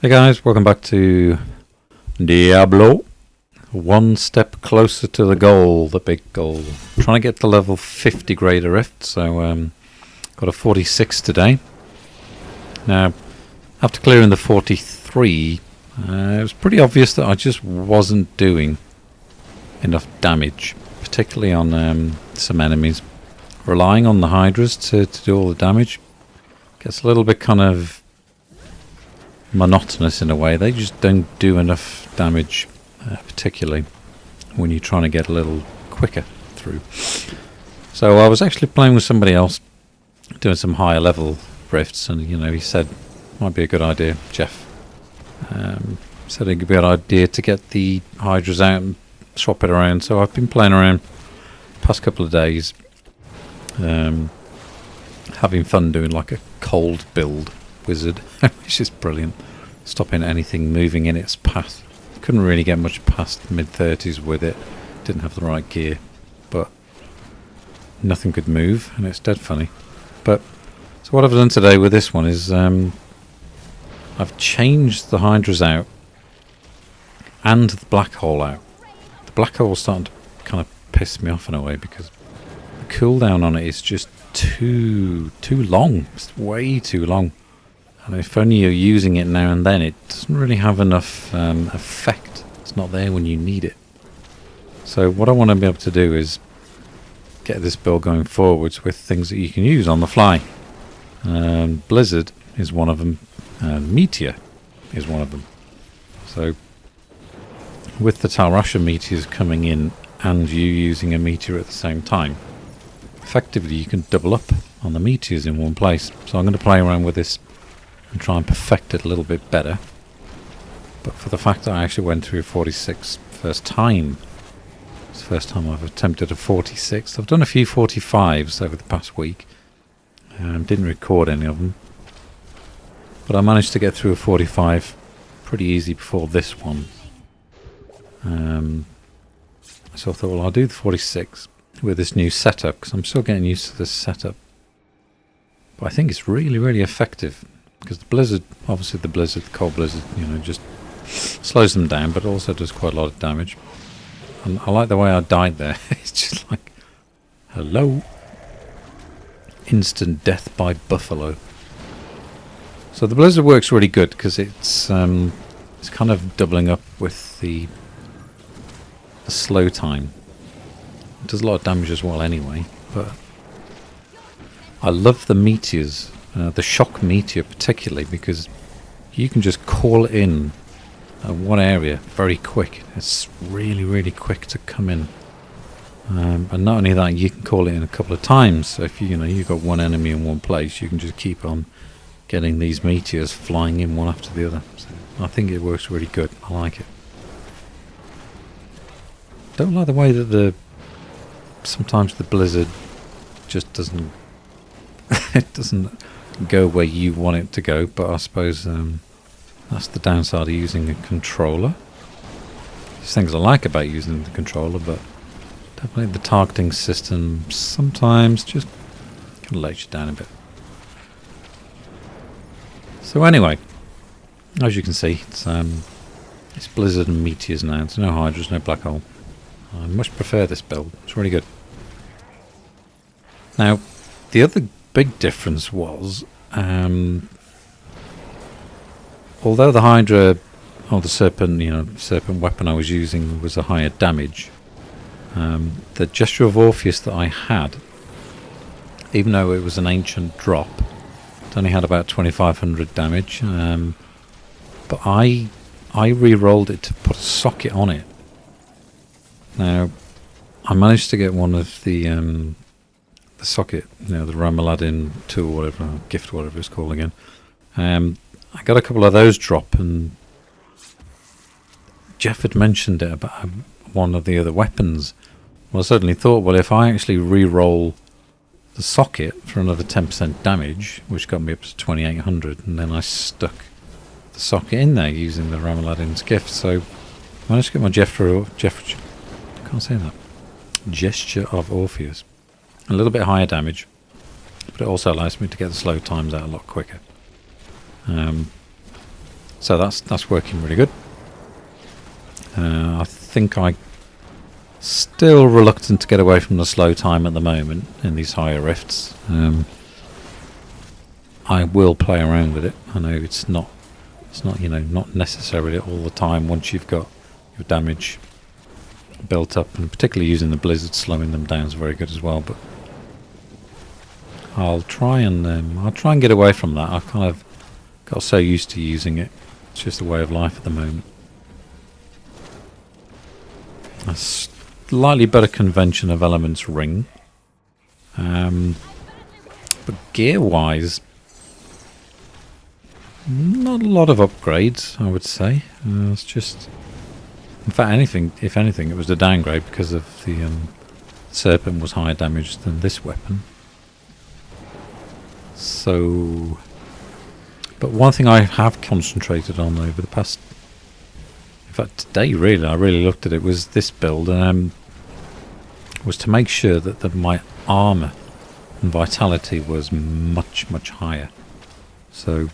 Hey guys, welcome back to Diablo. One step closer to the goal, the big goal. Trying to get to level 50 Greater Rift, so got a 46 today. Now, after clearing the 43, it was pretty obvious that I just wasn't doing enough damage, particularly on some enemies. Relying on the Hydras to do all the damage gets a little bit kind of monotonous in a way. They just don't do enough damage, particularly when you're trying to get a little quicker through. So I was actually playing with somebody else doing some higher level rifts, and he said might be a good idea, Jeff said it could be a good idea to get the Hydras out and swap it around. So I've been playing around the past couple of days, having fun doing like a cold build wizard, which is brilliant, stopping anything moving in its path. Couldn't really get much past mid-30s with it, didn't have the right gear, but nothing could move, and it's dead funny. But so what I've done today with this one is I've changed the Hydras out and the black hole out. The black hole's starting to kind of piss me off in a way, because the cooldown on it is just too long. It's way too long. And if only you're using it now and then, it doesn't really have enough effect. It's not there when you need it. So what I want to be able to do is get this build going forwards with things that you can use on the fly. Blizzard is one of them. Meteor is one of them. So with the TalRasha meteors coming in and you using a meteor at the same time, effectively you can double up on the meteors in one place. So I'm going to play around with this and try and perfect it a little bit better. But for the fact that I actually went through 46 first time, it's the first time I've attempted a 46. I've done a few 45s over the past week, didn't record any of them, but I managed to get through a 45 pretty easy before this one. So I thought, well, I'll do the 46 with this new setup, because I'm still getting used to this setup. But I think it's really, really effective. Because the Blizzard, obviously the cold Blizzard, just slows them down, but also does quite a lot of damage. And I like the way I died there. It's just like, hello. Instant death by buffalo. So the Blizzard works really good, because it's kind of doubling up with the slow time. It does a lot of damage as well anyway, but I love the meteors. The shock meteor particularly, because you can just call in one area very quick. It's really, really quick to come in. And not only that, you can call it in a couple of times. So if you've got one enemy in one place, you can just keep on getting these meteors flying in one after the other. So I think it works really good. I like it. Don't like the way that sometimes the Blizzard just doesn't it doesn't go where you want it to go, but I suppose that's the downside of using a controller. There's things I like about using the controller, but definitely the targeting system sometimes just kind of lets you down a bit. So anyway, as you can see, it's Blizzard and Meteors now. There's no Hydras, no black hole. I much prefer this build. It's really good. Now, the other big difference was, although the Hydra or the serpent weapon I was using was a higher damage, the Gesture of Orpheus that I had, even though it was an ancient drop, it only had about 2500 damage, but I re-rolled it to put a socket on it. Now I managed to get one of the socket, the Ramaladin tool, whatever, gift, whatever it's called again. I got a couple of those drop, and Jeff had mentioned it about one of the other weapons. Well, I certainly thought, well, if I actually re-roll the socket for another 10% damage, which got me up to 2800, and then I stuck the socket in there using the Ramaladin's gift. So I managed to get my Gesture of Orpheus. A little bit higher damage, but it also allows me to get the slow times out a lot quicker. So that's working really good. I think I still reluctant to get away from the slow time at the moment in these higher rifts. I will play around with it. I know it's not not necessarily all the time once you've got your damage built up, and particularly using the blizzard, slowing them down is very good as well. But I'll try and get away from that. I've kind of got so used to using it. It's just a way of life at the moment. A slightly better convention of elements ring, but gear wise, not a lot of upgrades, I would say. It's just, in fact, if anything, it was a downgrade because of the serpent was higher damage than this weapon. So, but one thing I have concentrated on over the past, in fact today really, I really looked at it, was this build, was to make sure that my armour and vitality was much higher. So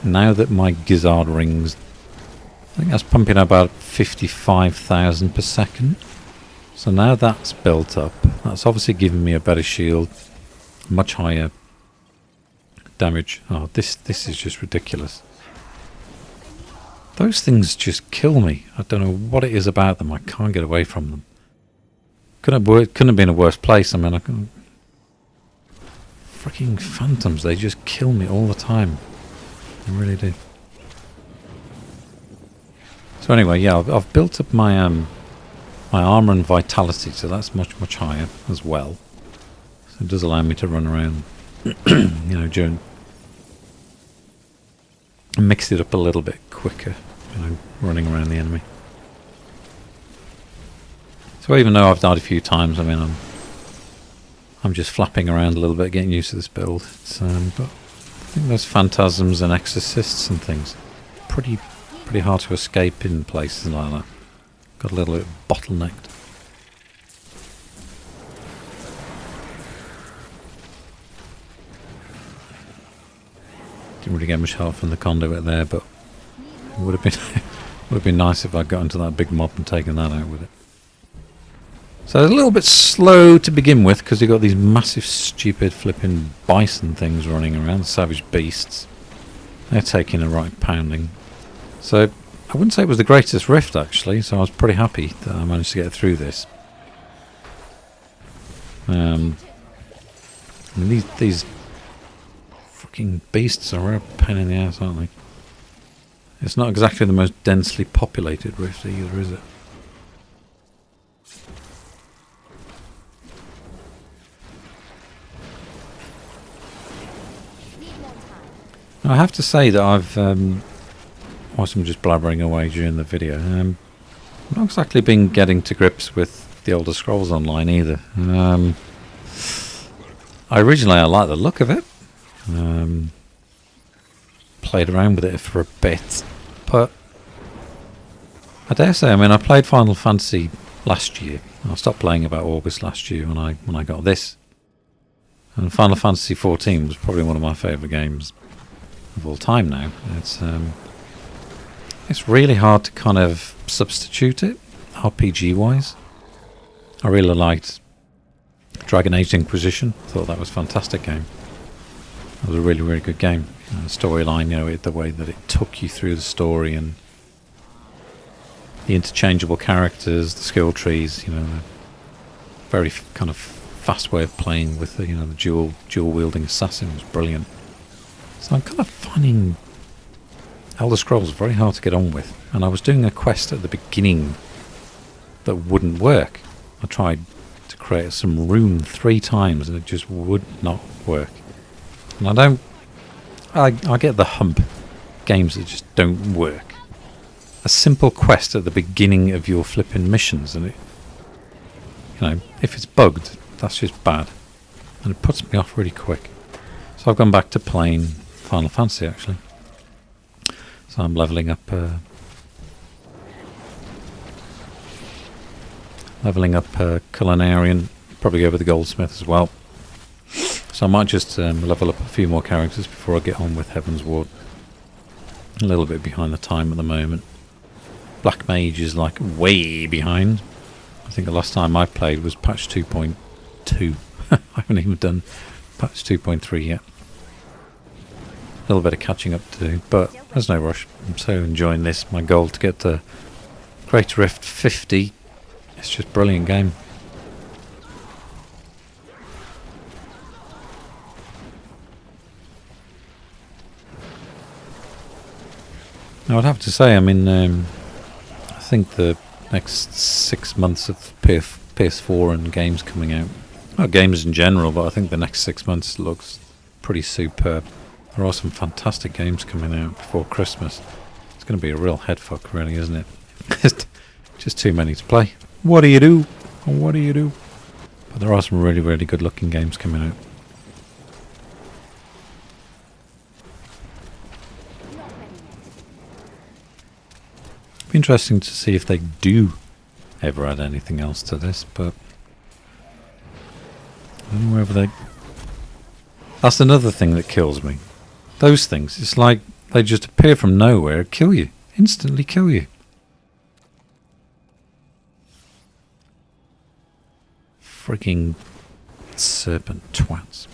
now that my gizzard rings, I think that's pumping about 55,000 per second. So now that's built up. That's obviously giving me a better shield, much higher damage. Oh, this is just ridiculous. Those things just kill me. I don't know what it is about them. I can't get away from them. Couldn't have been a worse place. I mean, freaking phantoms. They just kill me all the time. They really do. So anyway, yeah, I've built up my my armor and vitality, so that's much higher as well. So it does allow me to run around, during, mix it up a little bit quicker, running around the enemy. So even though I've died a few times, I mean, I'm just flapping around a little bit, getting used to this build. It's, but I think those phantasms and exorcists and things, pretty hard to escape in places like that. Got a little bit bottlenecked. Didn't really get much help from the conduit there, but it would have been nice if I'd got into that big mob and taken that out with it. So it's a little bit slow to begin with because you've got these massive, stupid, flipping bison things running around, savage beasts. They're taking a right pounding. So I wouldn't say it was the greatest rift actually, so I was pretty happy that I managed to get through this. I mean, these fucking beasts are a pain in the ass, aren't they? It's not exactly the most densely populated rift either, is it? I have to say that I've, whilst I'm just blabbering away during the video, I've not exactly been getting to grips with the Elder Scrolls Online either. Originally I liked the look of it, played around with it for a bit, but I dare say, I mean, I played Final Fantasy last year. I stopped playing about August last year when I got this, and Final Fantasy 14 was probably one of my favourite games of all time now. It's really hard to kind of substitute it RPG wise. I really liked Dragon Age Inquisition. Thought that was a fantastic game. It was a really good game. Storyline, the way that it took you through the story and the interchangeable characters, the skill trees, the very kind of fast way of playing with the the dual wielding assassin was brilliant. So I'm kind of finding Elder Scrolls very hard to get on with. And I was doing a quest at the beginning that wouldn't work. I tried to create some rune 3 times and it just would not work. And I get the hump games that just don't work. A simple quest at the beginning of your flipping missions, and it, if it's bugged, that's just bad. And it puts me off really quick. So I've gone back to playing Final Fantasy actually. So I'm leveling up Culinarian, probably go with the Goldsmith as well. So I might just level up a few more characters before I get on with Heaven's Ward. A little bit behind the time at the moment. Black Mage is like way behind. I think the last time I played was patch 2.2. I haven't even done patch 2.3 yet. A little bit of catching up to do, but there's no rush. I'm so enjoying this. My goal to get to Great Rift 50. It's just a brilliant game. Now I'd have to say, I mean, I think the next 6 months of PS4 and games coming out, well, games in general, but I think the next 6 months looks pretty superb. There are some fantastic games coming out before Christmas. It's going to be a real headfuck, really, isn't it? Just too many to play. What do you do? What do you do? But there are some really, really good looking games coming out. Be interesting to see if they do ever add anything else to this, but I don't know whether they... That's another thing that kills me. Those things, it's like they just appear from nowhere, kill you, instantly kill you. Freaking serpent twats.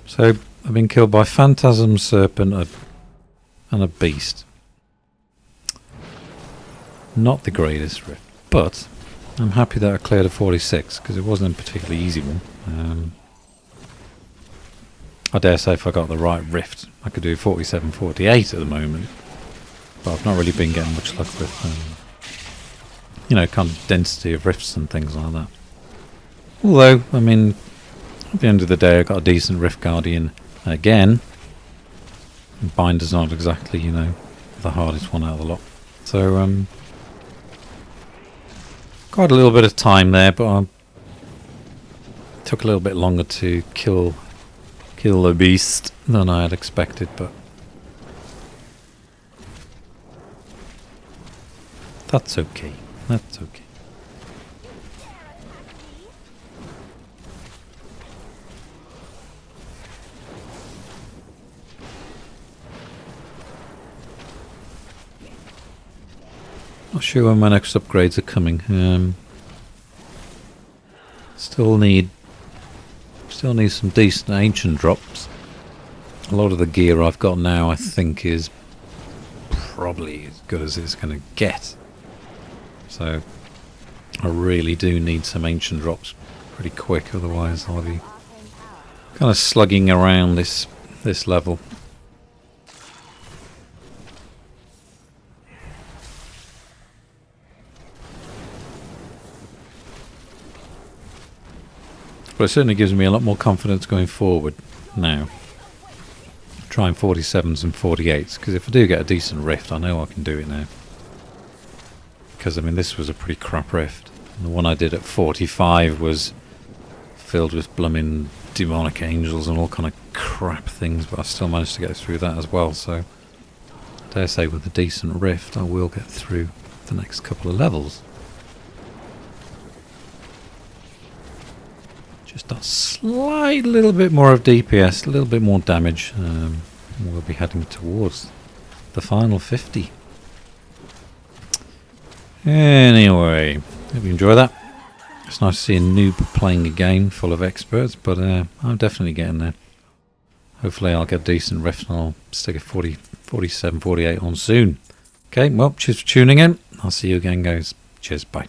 So I've been killed by Phantasm, Serpent, and a Beast. Not the greatest rift, but I'm happy that I cleared a 46 because it wasn't a particularly easy one. I dare say if I got the right rift, I could do 47, 48 at the moment. But I've not really been getting much luck with, you know, kind of density of rifts and things like that. Although, I mean, at the end of the day, I got a decent Rift Guardian again. Binder's not exactly, you know, the hardest one out of the lot. So, got a little bit of time there, but I took a little bit longer to kill the beast than I had expected. But that's okay. That's okay. Not sure when my next upgrades are coming. Still need some decent ancient drops. A lot of the gear I've got now, I think, is probably as good as it's going to get. So I really do need some ancient drops pretty quick, otherwise I'll be kind of slugging around this level. But it certainly gives me a lot more confidence going forward now. Trying 47s and 48s, because if I do get a decent rift, I know I can do it now. Because, I mean, this was a pretty crap rift. And the one I did at 45 was filled with blooming demonic angels and all kind of crap things, but I still managed to get through that as well. So, I dare say with a decent rift, I will get through the next couple of levels. Just a slight little bit more of DPS, a little bit more damage. We'll be heading towards the final 50. Anyway, hope you enjoy that. It's nice to see a noob playing a game full of experts, but I'm definitely getting there. Hopefully I'll get a decent rift and I'll stick a 47, 48 on soon. Okay, well, cheers for tuning in. I'll see you again, guys. Cheers, bye.